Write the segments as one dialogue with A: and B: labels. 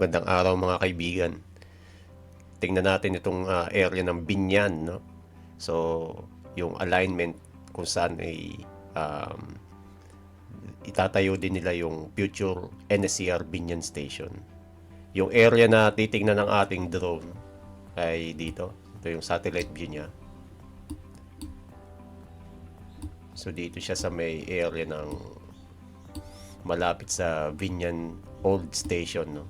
A: Magandang araw mga kaibigan. Tingnan natin itong area ng Binyan, no? So, yung alignment kung saan ay itatayo din nila yung future NSCR Binyan Station. Yung area na titingnan ng ating drone ay dito. Ito yung satellite view niya. So, dito siya sa may area ng malapit sa Binyan Old Station, no?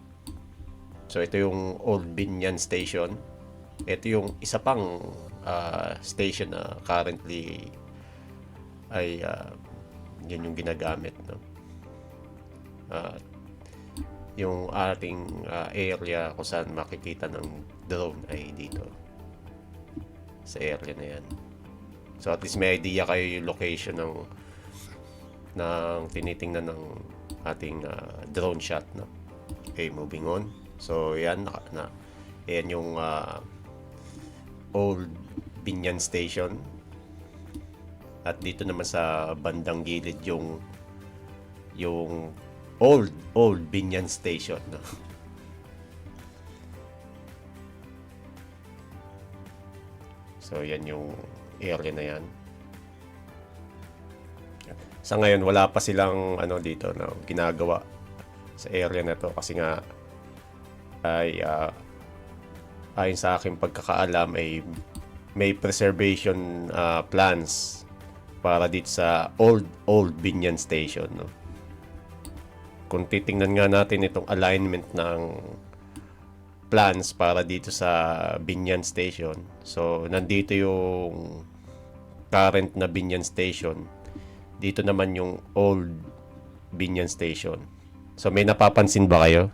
A: So ito yung Old Binyan Station. Ito yung isa pang station na currently ay yun yung ginagamit, no? Yung ating area kung saan makikita ng drone ay dito sa area na yan. So at least may idea kayo yung location ng tinitingnan ng ating drone shot, no? Okay, moving on. So yan yan yung Old Binyan Station. At dito naman sa bandang gilid yung Old Binyan Station, no? So yan yung area na yan. Sa ngayon wala pa silang dito na ginagawa sa area na to kasi nga ay ayon sa aking pagkakaalam ay may preservation plans para dito sa Old Binyan Station, no? Kung titingnan nga natin itong alignment ng plans para dito sa Binyan Station, so nandito yung current na Binyan Station, dito naman yung Old Binyan Station. So may napapansin ba kayo?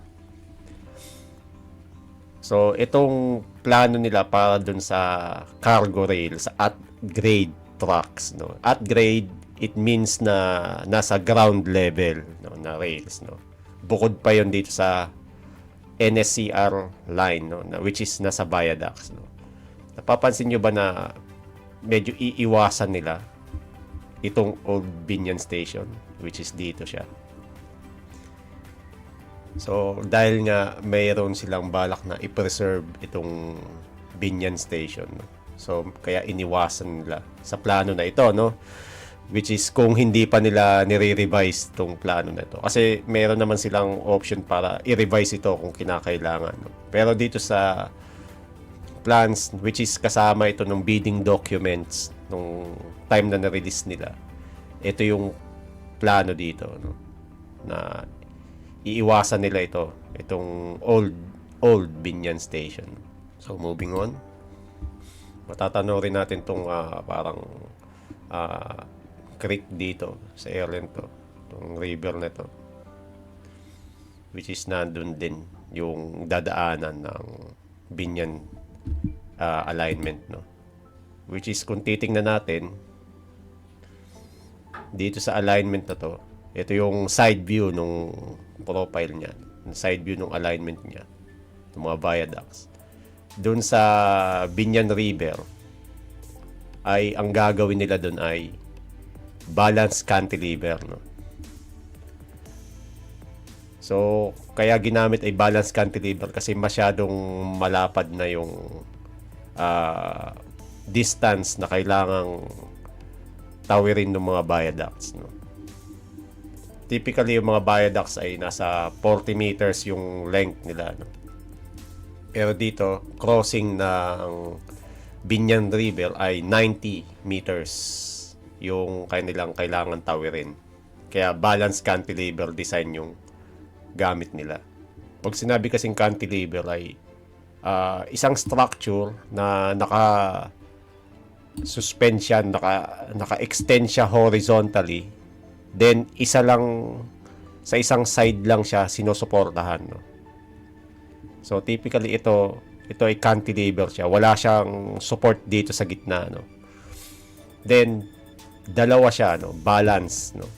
A: So, itong plano nila para dun sa cargo rail, sa at-grade trucks, no? At-grade, it means na nasa ground level, no, na rails, no? Bukod pa yon dito sa NSCR line, no, which is nasa viaducts, no? Napapansin nyo ba na medyo iiwasan nila itong Old Binyan Station, which is dito siya? So, dahil nga mayroon silang balak na i-preserve itong Binyan Station, no? So, kaya iniwasan nila sa plano na ito, no? Which is kung hindi pa nila nire-revise itong plano na ito. Kasi mayroon naman silang option para i-revise ito kung kinakailangan, no? Pero dito sa plans, which is kasama ito ng bidding documents nung time na na-release nila, ito yung plano dito, no? Na iiwasan nila itong Old Binyan Station. So moving on, matatanong rin natin itong parang creek dito sa area nito, itong river na to, which is nandun din yung dadaanan ng Binyan alignment, no? Which is kung titingnan natin dito sa alignment na to, ito yung side view nung profile niya, side view nung alignment niya, ng mga viaducts. Doon sa Binyan River ay ang gagawin nila doon ay balance cantilever, no? So kaya ginamit ay balance cantilever kasi masyadong malapad na yung distance na kailangang tawirin ng mga viaducts, no? Typically, yung mga viaducts ay nasa 40 meters yung length nila, no? Pero dito, crossing ng Binyan River ay 90 meters yung kanilang kailangan tawirin. Kaya balance cantilever design yung gamit nila. Pag sinabi kasing cantilever ay isang structure na naka-suspend siya, naka-extend siya horizontally. Then, isa lang, sa isang side lang siya sinusuportahan, no? So, typically, ito ay cantilever siya. Wala siyang support dito sa gitna, no? Then, dalawa siya, no? Balance, no?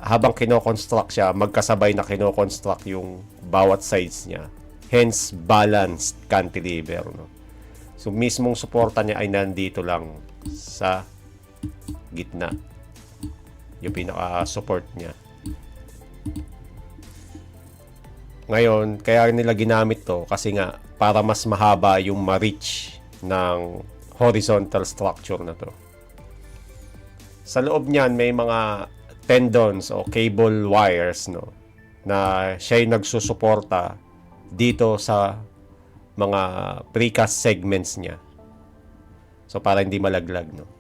A: Habang kino-construct siya, magkasabay na kino-construct yung bawat sides niya. Hence, balanced cantilever, no? So, mismong suporta niya ay nandito lang sa gitna. Yung pinaka-support niya. Ngayon, kaya nila ginamit to kasi nga para mas mahaba yung ma-reach ng horizontal structure na to. Sa loob niyan may mga tendons o cable wires, no, na siya yung nagsusuporta dito sa mga precast segments niya. So para hindi malaglag, no.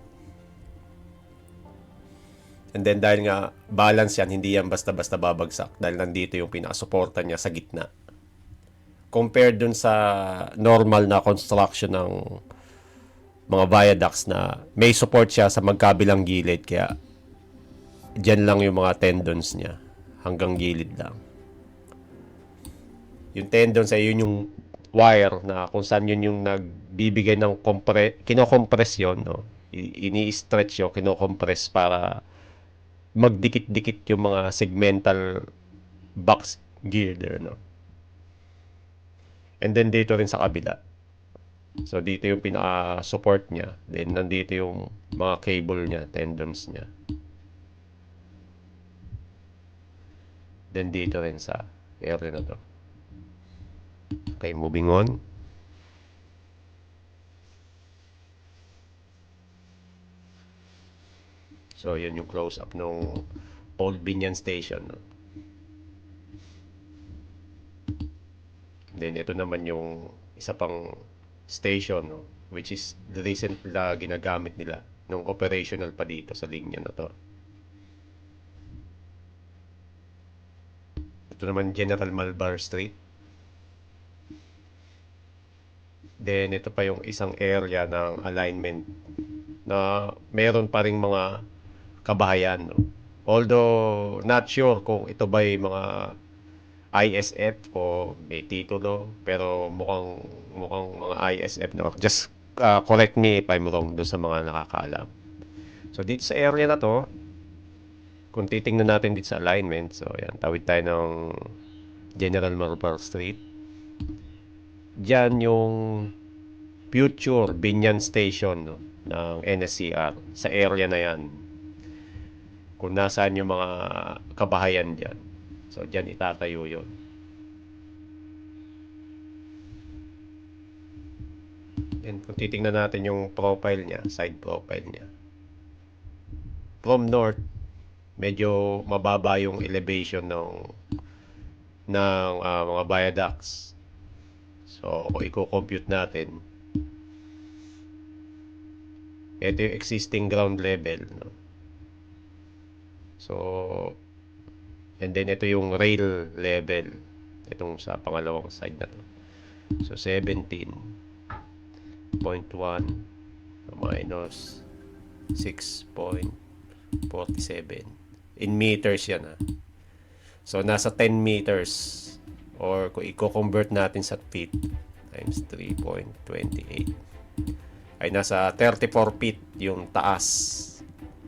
A: And then dahil nga balance yan, hindi yan basta-basta babagsak dahil nandito yung pinakasuporta niya sa gitna. Compared dun sa normal na construction ng mga viaducts na may support siya sa magkabilang gilid, kaya dyan lang yung mga tendons niya hanggang gilid lang. Yung tendons ay yun yung wire na kung saan yun yung nagbibigay ng kinocompress yun, no? Ini-stretch yun, kinocompress para magdikit-dikit yung mga segmental box girder, no? And then dito rin sa kabila. So dito yung pinaka-support niya. Then nandito yung mga cable niya, tendons niya. Then dito rin sa area na to. Okay, moving on. So yun yung close-up ng Old Binyan Station, no? Then ito naman yung isa pang station, no, which is the recent na ginagamit nila nung operational pa dito sa linya na to. Ito naman General Malbar Street. Then ito pa yung isang area ng alignment na meron pa ring mga kabahayan, no? Although not sure kung ito ba yung mga ISF o may titulo, pero mukhang mga ISF, no. Just correct me if I'm wrong doon sa mga nakakaalam. So dito sa area na to, kung titingnan natin dito sa alignment, so yan, tawid tayo ng General Malbar Street. Diyan yung future Binyan Station, no, ng NSCR sa area na yan. Kung nasaan yung mga kabahayan diyan. So diyan itatayo yun. And kung titingnan natin yung profile niya, side profile niya. From north, medyo mababa yung elevation ng mga viaducts. So kung i-compute natin, ito yung existing ground level, no? So and then ito yung rail level, itong sa pangalawang side na to. So 17.1 minus 6.47 in meters yan, ha. So nasa 10 meters, or kung i-convert natin sa feet times 3.28 ay nasa 34 feet yung taas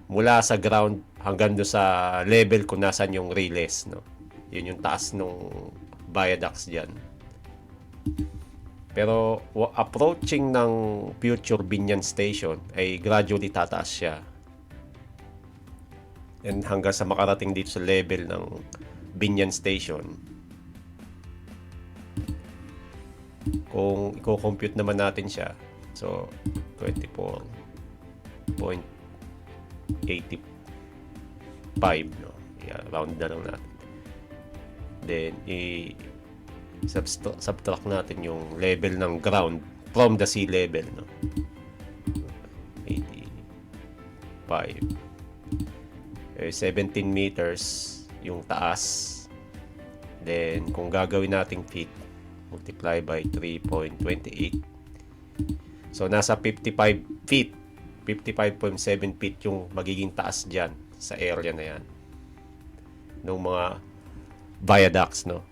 A: mula sa ground hanggang do sa level kung nasan yung relays, no. Yun yung taas nung viaducts diyan. Pero approaching ng future Binyan Station ay gradually tataas siya. And hanggang sa makarating dito sa level ng Binyan Station. Kung i-compute naman natin siya, so 24.85, no. Yeah, round na lang natin. Then subtract natin yung level ng ground from the sea level, no. 85. 17 meters yung taas. Then kung gagawin nating feet, multiply by 3.28. So nasa 55 feet, 55.7 feet yung magiging taas dyan sa area na yan ng mga viaducts, no,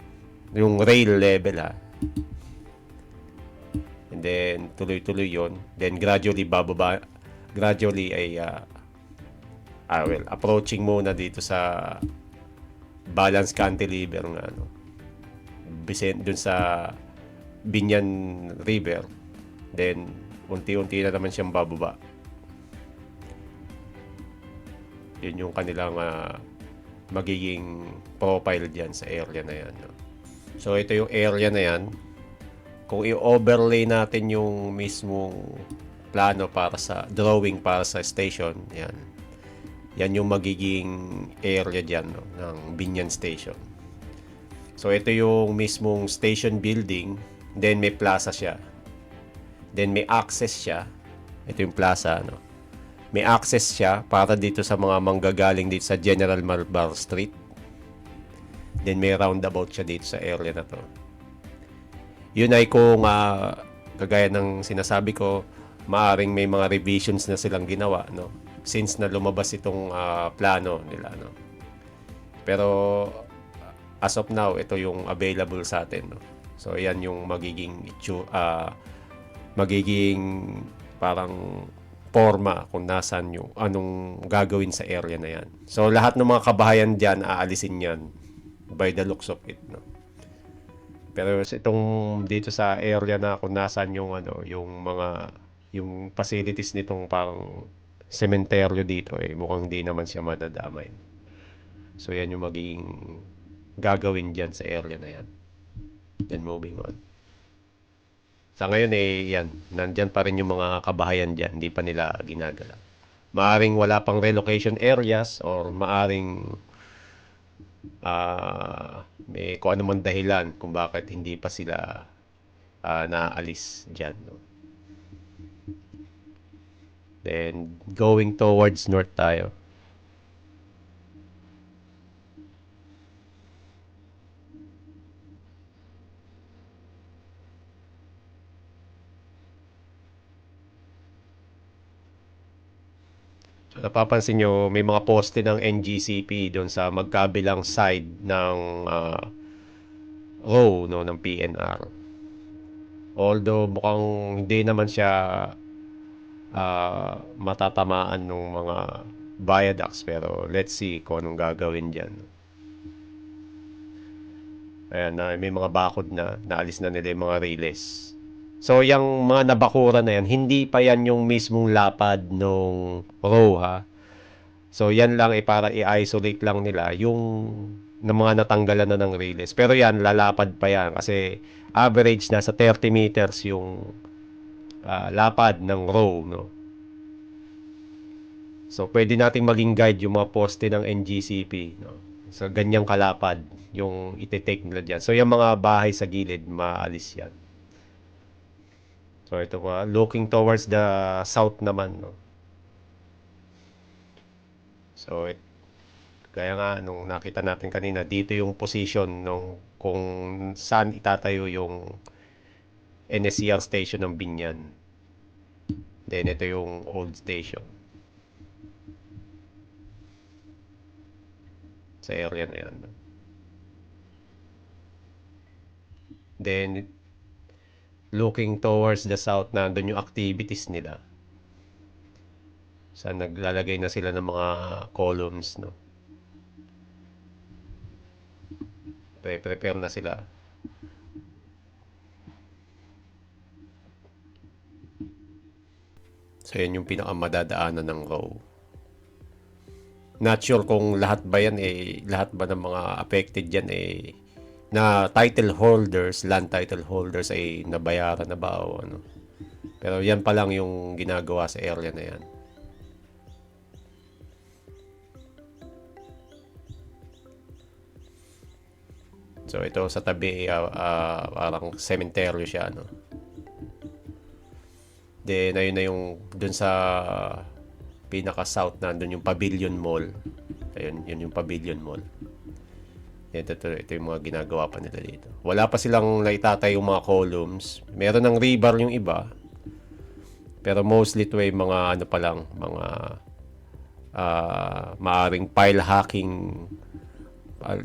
A: yung rail level, ha. And then tuloy-tuloy yon, then gradually bababa, gradually ay approaching muna dito sa balance cantilever nga, no, dun sa Binyan River. Then unti-unti na naman siyang bababa. Yun yung kanilang magiging profile diyan sa area na yan, no. So ito yung area na yan. Kung i-overlay natin yung mismong plano para sa drawing para sa station, yan. Yan yung magiging area dyan, no, ng Binyan Station. So ito yung mismong station building, then may plaza siya. Then may access siya. Ito yung plaza, no. May access siya para dito sa mga manggagaling dito sa General Malbar Street. Then may roundabout siya dito sa area na to. Yun ay kung kagaya ng sinasabi ko, maaring may mga revisions na silang ginawa, no, since na lumabas itong plano nila, no. Pero as of now, ito yung available sa atin, no. So yan yung magiging parang forma kung nasaan yung anong gagawin sa area na yan. So lahat ng mga kabahayan diyan aalisin yan by the looks of it, no. Pero itong dito sa area na kung nasaan yung yung facilities nitong parang sementeryo dito, mukhang hindi naman siya madadamay. So yan yung magiging gagawin diyan sa area na yan. Then moving on. Sa ngayon yan, nandyan pa rin yung mga kabahayan diyan, hindi pa nila ginagalaw. Maaring wala pang relocation areas or maaring may kung ano man dahilan kung bakit hindi pa sila naalis dyan, no? Then going towards north tayo. So, napapansin nyo, may mga poste ng NGCP doon sa magkabilang side ng row, no, ng PNR. Although mukhang hindi naman siya matatamaan ng mga viaducts, pero let's see kung anong gagawin dyan. Ayan, may mga bakod na naalis na nila yung mga relays. So, yung mga nabakura na yan, hindi pa yan yung mismong lapad nung row, ha. So, yan lang para i-isolate lang nila yung ng mga natanggalan na ng relays. Pero yan, lalapad pa yan kasi average nasa 30 meters yung lapad ng row, no. So, pwede nating maging guide yung mga poste ng NGCP, no. So, ganyang kalapad yung iti-take nila dyan. So, yung mga bahay sa gilid, maalis yan. So, ito pa, looking towards the south naman, no. So, kaya nga, nung nakita natin kanina, dito yung position nung kung saan itatayo yung NSCR station ng Binyan. Then, ito yung old station. Sa area na yan. Then, looking towards the south, nandun yung activities nila. Saan naglalagay na sila ng mga columns, no. Prepare na sila. So, yan yung pinakamadadaanan ng row. Not sure kung lahat ba yan, lahat ba ng mga affected yan, na title holders, land title holders ay nabayaran na ba o ano. Pero yan pa lang yung ginagawa sa area na yan. So ito sa tabi, parang cemetery siya, no. Then ayun na yung dun sa pinaka south na dun yung Pavilion Mall. Ayun, yun yung Pavilion Mall. Ito yung mga ginagawa pa nila dito. Wala pa silang naitatay yung mga columns. Meron ng rebar yung iba. Pero mostly ito ay mga ano pa lang, mga maaring pile hacking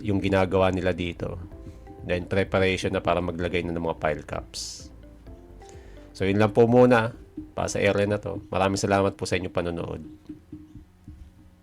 A: yung ginagawa nila dito. Then preparation na para maglagay na ng mga pile caps. So yun lang po muna para sa area na to. Maraming salamat po sa inyong panonood.